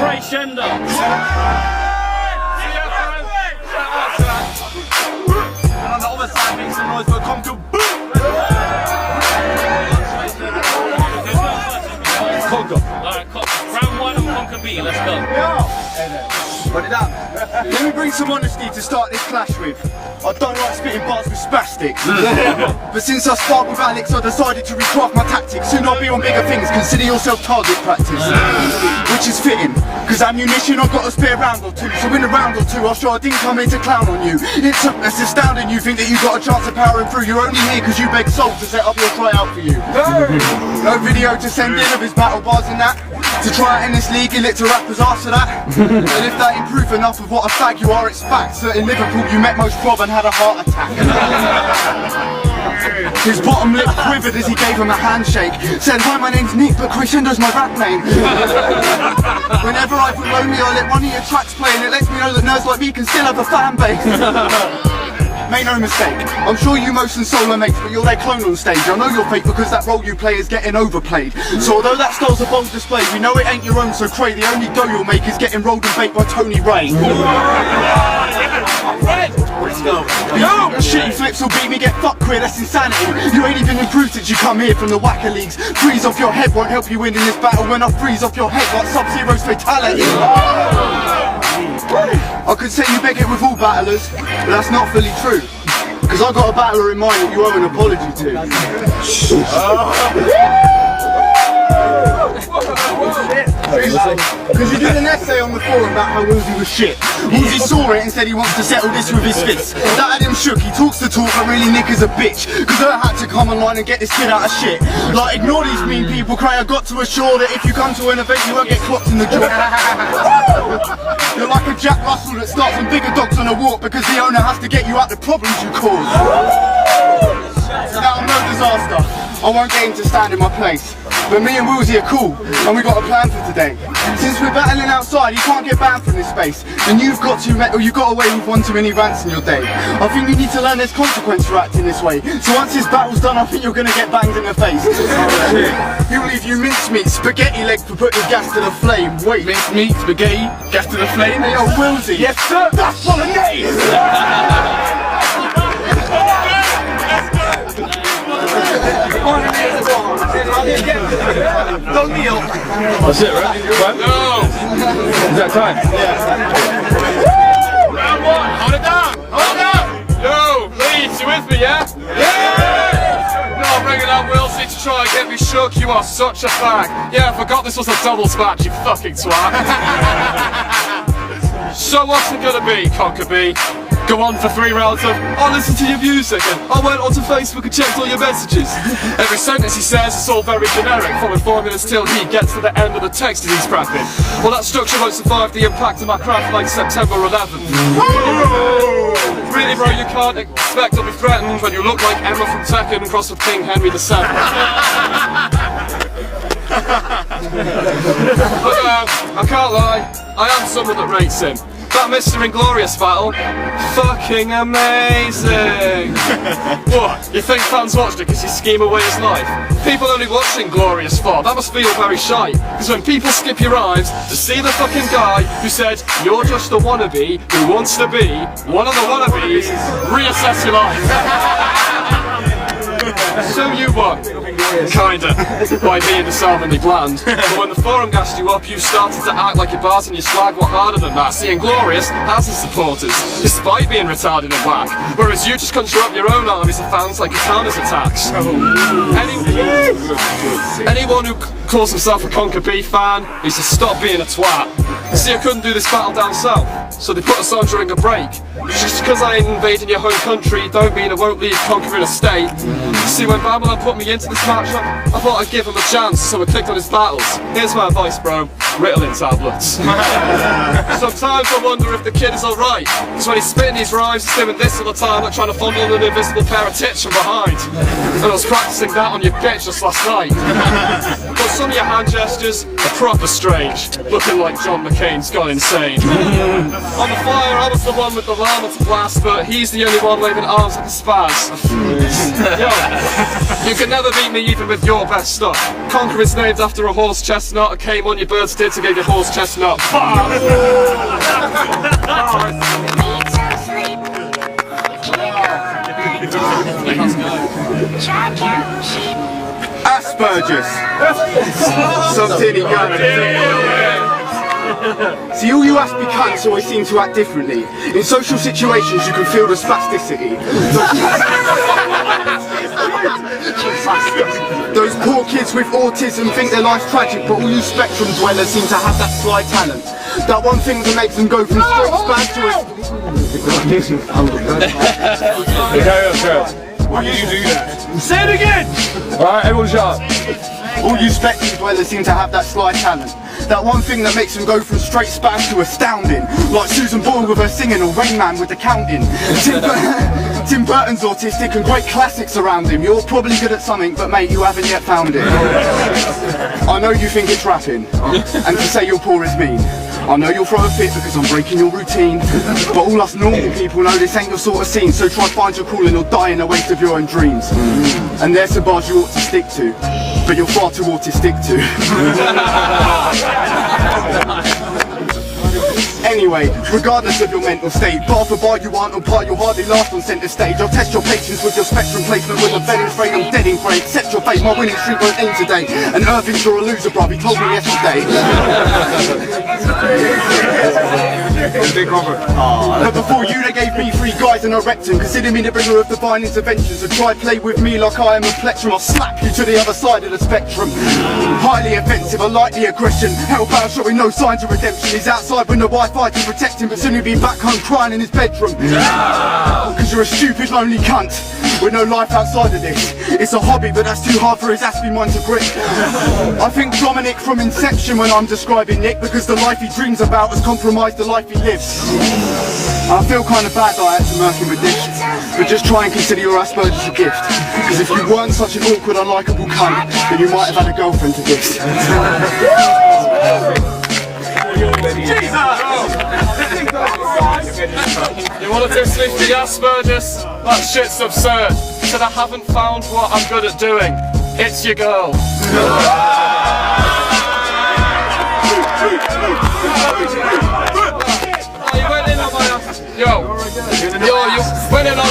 Kray, Shendo. And on the other side, make some noise for Conker. Conker. Alright, round one on Conker B, let's go. Put it up. Let me bring some honesty to start this clash with. I don't like spitting bars with spastics. But since I sparred with Alex, I decided to recraft my tactics. Soon I'll be on bigger things, consider yourself target practice. Which is fitting, cause ammunition I've got a spare round or two. So in a round or two I'll show I didn't come in to clown on you. It's astounding you think that you got a chance of powering through. You're only here cause you begged Soul to set up your tryout for you. No video to send in of his battle bars and that. To try out in this league, he licked a rapper's arse for that. And if that ain't proof enough of what a fag you are, it's facts that in Liverpool you met most Rob and had a heart attack. His bottom lip quivered as he gave him a handshake. Said, hi, my name's Nick, but Shendo's my rap name. Whenever I feel lonely, I let one of your tracks play, and it lets me know that nerds like me can still have a fan base. Make no mistake, I'm sure you most and Soul are mates, but you're their clone on stage. I know you're fake because that role you play is getting overplayed. So although that style's a bold display, we know it ain't your own, so Kray, the only dough you'll make is getting rolled and baked by Tony Ray. Let's go. Yo! Shitty flips will beat me, get fucked queer, that's insanity. You ain't even improved since you come here from the Wacker Leagues. Freeze off your head won't help you win in this battle when I freeze off your head like Sub-Zero's fatality. I could say you beg it with all battlers, but that's not fully true. Cause I got a battler in mind that you owe an apology to. Because you did an essay on the forum about how Woolsey was shit. Woolsey saw it and said he wants to settle this with his fists. That had him shook, he talks the talk but really Nick is a bitch. Cause I had to come online and get this kid out of shit. Like, ignore these mean people, Kray, I got to assure that if you come to an event you won't get clocked in the jaw. You're like a Jack Russell that starts some bigger dogs on a walk because the owner has to get you out the problems you cause. Now I'm no disaster, I won't get him to stand in my place. But me and Woolsey are cool, and we got a plan for today. Since we're battling outside, you can't get banned from this space. And you've got away with one too many rants in your day. I think you need to learn there's consequence for acting this way. So once this battle's done, I think you're gonna get banged in the face. He'll leave you mincemeat, spaghetti legs for putting gas to the flame. Wait. Mincemeat, spaghetti, gas to the flame? Hey, yo, Woolsey. Yes, sir. That's bolognese! Don't kneel. That's it, right? No! Is that time? Yeah. Round one! Hold it down! Hold it down! Yo, Leeds, you with me, yeah? Yeah! No, bring it on, Wilsey, to try and get me shook. You are such a fag. Yeah, I forgot this was a doubles match, you fucking twat. So what's it gonna be, Conker B? Go on for 3 rounds of, I listened to your music and I went onto Facebook and checked all your messages. Every sentence he says is all very generic, following 4 minutes till he gets to the end of the text that he's prepping. Well, that structure won't survive the impact of my craft like September 11th. Really, bro, you can't expect to be threatened when you look like Emma from Tekken crossed with King Henry VII. But I can't lie, I am someone that rates him. That Mr. Inglorious battle, fucking amazing! What, you think fans watched it because you scheme away his life? People only watch Inglorious for, that must feel very shy. Because when people skip your rhymes to see the fucking guy who said, you're just a wannabe who wants to be one of the wannabes, reassess your life. So you won, kinda, by being disarmingly bland. But when the forum gassed you up, you started to act like your bars and your swag were harder than that. See, Inglorious has his supporters, despite being retarded and whack. Whereas you just conjure up your own armies of fans like Katana's attacks. Anyone who calls himself a Conker B fan needs to stop being a twat. See, I couldn't do this battle down south, so they put us on during a break. Just because I ain't invading your home country don't mean I won't leave Conker in a state. See, when Babylon put me into this matchup, I thought I'd give him a chance, so I clicked on his battles. Here's my advice, bro. Ritalin tablets. Sometimes I wonder if the kid is alright, because when he's spitting these rhymes, he's doing this all the time, like trying to fondle an invisible pair of tits from behind. And I was practicing that on your bitch just last night. But some of your hand gestures are proper strange, looking like John McCain's gone insane. On the flyer, I was the one with the llama to blast, but he's the only one waving arms like a spaz. Yo, You can never beat me even with your best stuff. Conker is named after a horse chestnut. I came on your bird tits and gave you horse chestnut. Asperger's. Something he got. See, all you Aspie cunts always seem to act differently. In social situations, you can feel the spasticity. Those poor kids with autism think their life's tragic, but all you spectrum dwellers seem to have that sly talent. That one thing that makes them go from straight spaz to Why did you do that? Say it again! Alright, everyone shut up. All you spectrum dwellers seem to have that sly talent. That one thing that makes them go from straight spaz to astounding. Like Susan Boyle with her singing or Rain Man with the counting. Tim Burton's autistic and great classics around him. You're probably good at something, but mate, you haven't yet found it. I know you think it's rapping, and to say you're poor is mean. I know you'll throw a fit because I'm breaking your routine, but all us normal people know this ain't your sort of scene, so try find your calling or die in a waste of your own dreams. And there's some bars you ought to stick to, but you're far too autistic to. Anyway, regardless of your mental state, bar for bar you aren't on par, you'll hardly last on centre stage. I'll test your patience with your spectrum placement with a venom spray. I'm dead in grade, accept your fate, my winning streak won't end today. And Irving's you're a loser, bruv, he told me yesterday. But before you they gave me 3 guys and a rectum. Consider me the bringer of divine intervention, so try play with me like I am a plectrum. I'll slap you to the other side of the spectrum. Highly offensive, I like the aggression. Hellbound showing no signs of redemption. He's outside when the Wi-Fi can protect him, but soon he'll be back home crying in his bedroom. Cause you're a stupid lonely cunt with no life outside of this. It's a hobby, but that's too hard for his Aspie mind to grip. I think Dominic from Inception when I'm describing Nick, because the life he dreams about has compromised the life he lives. I feel kind of bad that I had to murk him with this, but just try and consider your Asperger's a gift. Because if you weren't such an awkward, unlikable cunt, then you might have had a girlfriend to gift. You want to dismiss the Asperger's? That shit's absurd. Said I haven't found what I'm good at doing. It's your girl. You went in on my you went in on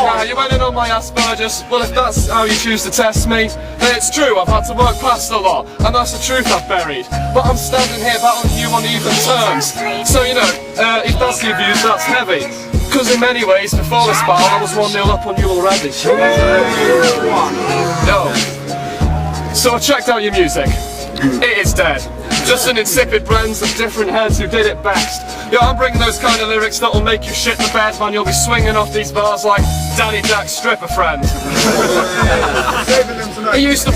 my you went in on my Asperger's. Well, if that's how you choose to test me, then it's true, I've had to work past a lot, and that's the truth I've buried. But I'm standing here battling you on even terms. So, you know, if that's your views, that's heavy. Because in many ways, before this battle, I was 1-0 up on you already. No. So I checked out your music. It is dead. Just an insipid blend of different heads who did it best. Yeah, I'm bringing those kind of lyrics that'll make you shit the bed, man. You'll be swinging off these bars like Danny Jack's stripper friend. He used to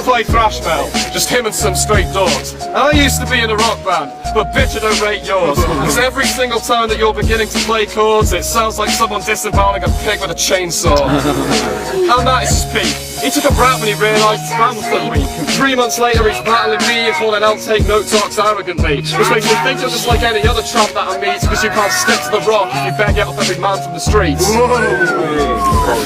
play thrash metal, just him and some straight dogs. And I used to be in a rock band, but bitch, I don't rate yours. Because every single time that you're beginning to play chords, it sounds like someone disemboweling a pig with a chainsaw. And that is his peak. He took a brat when he realised his band was so weak. 3 months later he's battling me and calling out take no talks arrogantly. Which makes me think you're just like any other tramp that I meet, because you can't stick to the rock if you beg it off every man from the streets.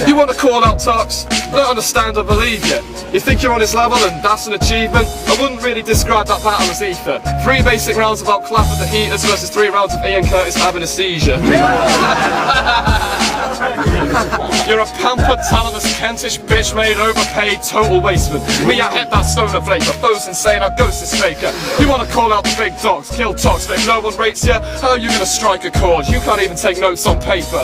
You want to call out talks? I don't understand or believe you. You think you're on his level and that's an achievement? I wouldn't really describe that battle as ether. 3 basic rounds about clap at the heaters versus 3 rounds of Ian Curtis having a seizure. You're a pampered, talentless, Kentish bitch made overpaid, total wasteman. Me, I hit that stoner flake, but foes insane, our ghost is faker. You wanna call out the big dogs, kill talks, but if no one rates you, how are you gonna strike a chord? You can't even take notes on paper.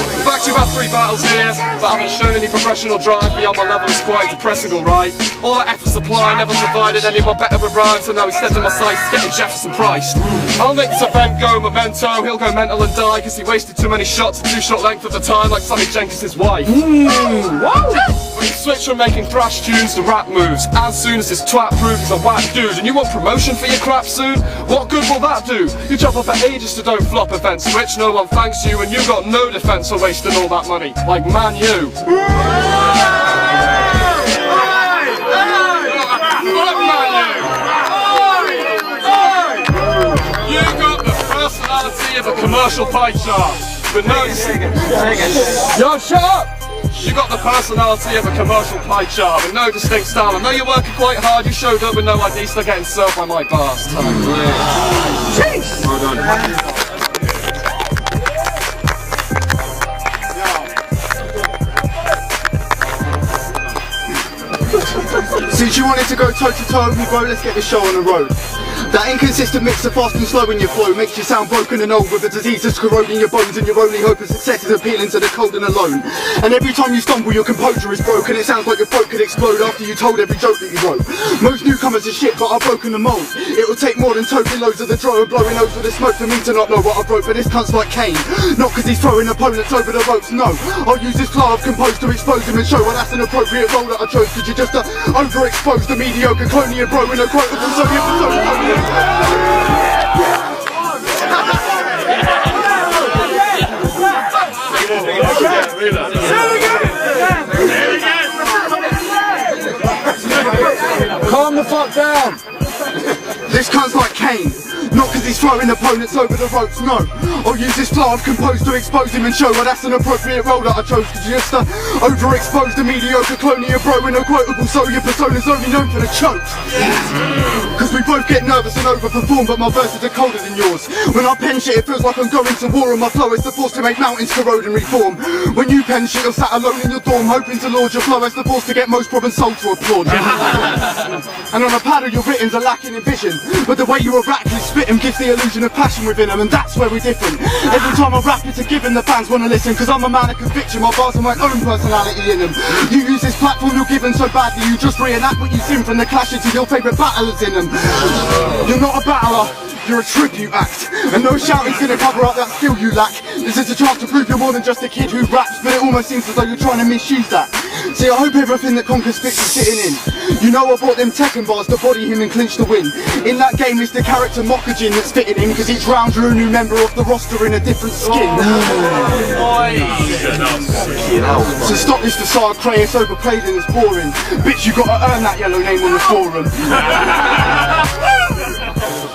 In fact, you've had 3 battles here, but haven't shown any progression or drive beyond my level. Is quite depressing, alright. All that effort supply never provided anyone better with rhymes, so now he's stepped in my sights, getting Jefferson priced. I'll make this event go memento, he'll go mental and die, cause he wasted too many shots in too short length at the time, like Sammy Jenkins' wife. But you switch from making thrash tunes to rap moves, as soon as this twat proves he's a whack dude. And you want promotion for your crap soon? What good will that do? You travel for ages to don't flop events, which no one thanks you, and you got no defense for wasting all that money, like Man U. You got the personality of a commercial pie chart. But no, yo, shut up! You got the personality of a commercial pie chart with no distinct style. I know you're working quite hard, you showed up with no ID, still getting served by my bars. Jeez! Well done. Since you wanted to go toe to toe with me, bro, let's get this show on the road. That inconsistent mix of fast and slow in your flow makes you sound broken and old with a disease that's corroding your bones, and your only hope of success is appealing to the cold and alone. And every time you stumble, your composure is broken. It sounds like your throat could explode after you told every joke that you wrote. Most newcomers are shit, but I've broken the mold. It will take more than toting loads of the draw and blowing over the smoke for me to not know what I wrote. But this cunt's like Kane, not because he's throwing opponents over the ropes, no. I'll use this flow I've composed to expose him and show why that's an appropriate role that I chose. Cause you're just overexposed, a mediocre clonian bro in a quotable Soviet persona. Calm the fuck down! This cunt's like Kane, not because he's throwing opponents over the ropes, no. I'll use this flow I've composed to expose him and show why that's an appropriate role that I chose. Cause you're just overexposed, a mediocre clonian bro in a quotable so your persona's only known for the chokes. Cause we both get nervous and overperform, but my verses are colder than yours. When I pen shit it feels like I'm going to war, and my flow is the force to make mountains corrode and reform. When you pen shit you're sat alone in your dorm hoping to lord your flow as the force to get most problem soul to applaud. And on a paddle your writtens are lacking in vision, but the way you erratically spit them gives the illusion of passion within them, and that's where we're different. Every time I rap it's a given the fans wanna listen, cause I'm a man of conviction, my bars have my own personality in them. You use this platform you're given so badly, you just reenact what you've seen from the clash into your favourite battlers in them. You're not a battler, you're a tribute act, and no shouting's gonna cover up that skill you lack. This is a chance to prove you're more than just a kid who raps, but it almost seems as though you're trying to misuse that. See, I hope everything that Conker spits is sitting in. You know I brought them Tekken bars to body him and clinch the win. In that game it's the character Mockajin that's fitting in, cause each round you're a new member of the roster in a different skin. So stop this facade, Kray, it's overplayed and it's boring. Bitch, you gotta earn that yellow name on the forum.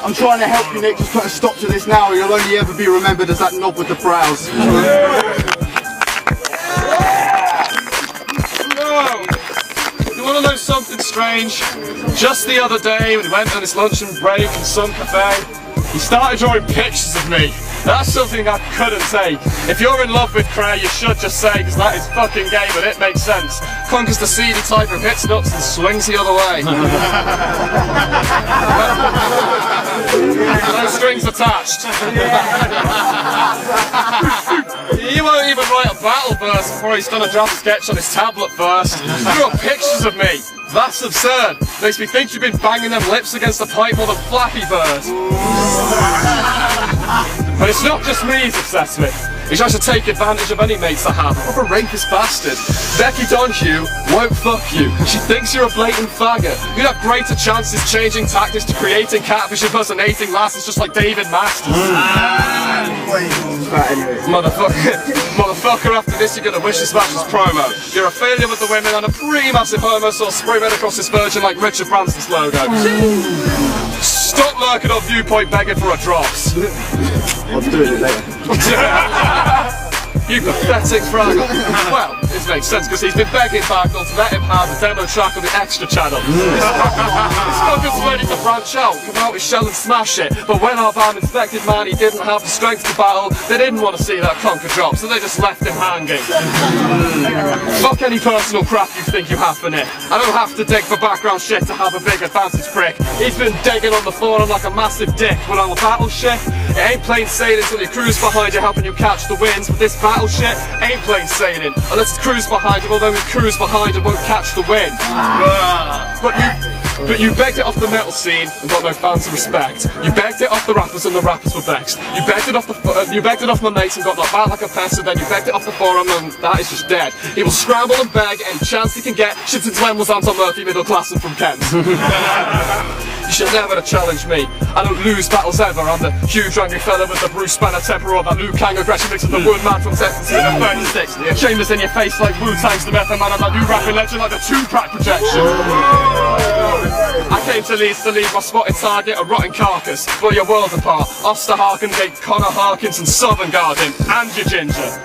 I'm trying to help you, Nick, just put a stop to this now, or you'll only ever be remembered as that knob with the brows. You want to know something strange? Just the other day when we went on this luncheon break in some cafe, he started drawing pictures of me. That's something I couldn't take. If you're in love with Kray, you should just say, because that is fucking gay, but it makes sense. Conker's the seedy type who hits nuts and swings the other way. No strings attached. He won't even write a battle verse before he's done a draft sketch on his tablet first. Draw pictures of me. That's absurd. Makes me think you've been banging them lips against the pipe more than Flappy Bird. But it's not just me he's obsessed with. He tries to take advantage of any mates I have. What a rapist bastard. Becky Donahue won't fuck you. She thinks you're a blatant faggot. You'd have greater chances changing tactics to creating catfish impersonating lasses just like David Masters. Motherfucker, after this you're gonna wish this match was promo. You're a failure with the women and a pretty massive homo sauce spray red across his virgin like Richard Branson's logo. Stop lurking on Viewpoint begging for a drops. I'll do it later. You pathetic fraggle. Well, this makes sense because he's been begging Bagel to let him have the demo track on the extra channel. This fucker's ready to branch out, come out with shell and smash it. But when our band inspected, man, he didn't have the strength to battle. They didn't want to see that Conker drop, so they just left him hanging. Fuck any personal crap you think you have for Nick. I don't have to dig for background shit to have a big advantage prick. He's been digging on the forum like a massive dick. But on the battle shit, it ain't plain sailing until your crew's behind you helping you catch the winds. But this battle shit ain't plain sailing unless it's crews behind you, although his crews behind you won't catch the wind. But you begged it off the metal scene and got no fans of respect. You begged it off the rappers and the rappers were vexed. You begged it off my mates and got knocked out like a pest, and then you begged it off the forum and that is just dead. He will scramble and beg any chance he can get. Shit since when was Anton Murphy middle class and from Kent? You should never have challenged me. I don't lose battles ever. I'm the huge angry fella with the Bruce Banner temper, or that Liu Kang aggression mixed with the Woodman from Texas in the 36. Chambers in your face like Wu-Tang's the Method Man. I'm that new rapping legend like the two-crack projection. I came to Leeds to leave my spotted target, a rotten carcass. Blow your world apart. Oster Harkengate, Connor Harkins and Southern Garden. And your ginger.